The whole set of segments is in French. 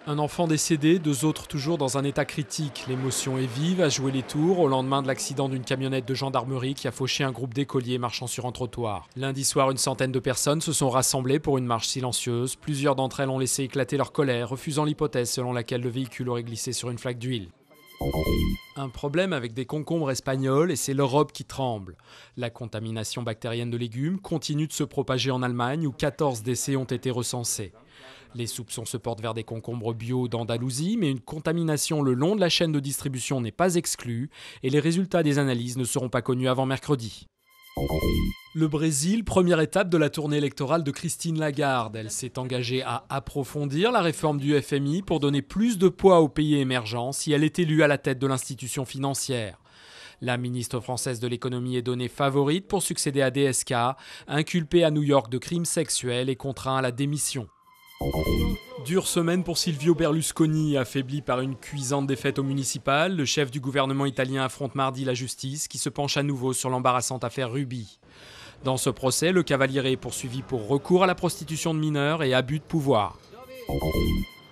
Un enfant décédé, 2 autres toujours dans un état critique. L'émotion est vive à jouer les tours au lendemain de l'accident d'une camionnette de gendarmerie qui a fauché un groupe d'écoliers marchant sur un trottoir. Lundi soir, une centaine de personnes se sont rassemblées pour une marche silencieuse. Plusieurs d'entre elles ont laissé éclater leur colère, refusant l'hypothèse selon laquelle le véhicule aurait glissé sur une flaque d'huile. Un problème avec des concombres espagnols et c'est l'Europe qui tremble. La contamination bactérienne de légumes continue de se propager en Allemagne où 14 décès ont été recensés. Les soupçons se portent vers des concombres bio d'Andalousie, mais une contamination le long de la chaîne de distribution n'est pas exclue et les résultats des analyses ne seront pas connus avant mercredi. Le Brésil, première étape de la tournée électorale de Christine Lagarde. Elle s'est engagée à approfondir la réforme du FMI pour donner plus de poids aux pays émergents si elle est élue à la tête de l'institution financière. La ministre française de l'économie est donnée favorite pour succéder à DSK, inculpé à New York de crimes sexuels et contraint à la démission. Dure semaine pour Silvio Berlusconi, affaibli par une cuisante défaite au municipal. Le chef du gouvernement italien affronte mardi la justice qui se penche à nouveau sur l'embarrassante affaire Ruby. Dans ce procès, le Cavaliere est poursuivi pour recours à la prostitution de mineurs et abus de pouvoir.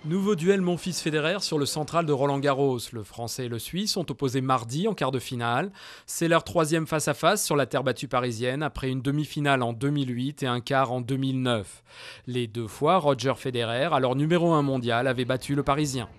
Nouveau duel Monfils-Federer sur le central de Roland-Garros. Le Français et le Suisse sont opposés mardi en quart de finale. C'est leur 3e face-à-face sur la terre battue parisienne après une demi-finale en 2008 et un quart en 2009. Les 2 fois, Roger Federer, alors numéro 1 mondial, avait battu le Parisien.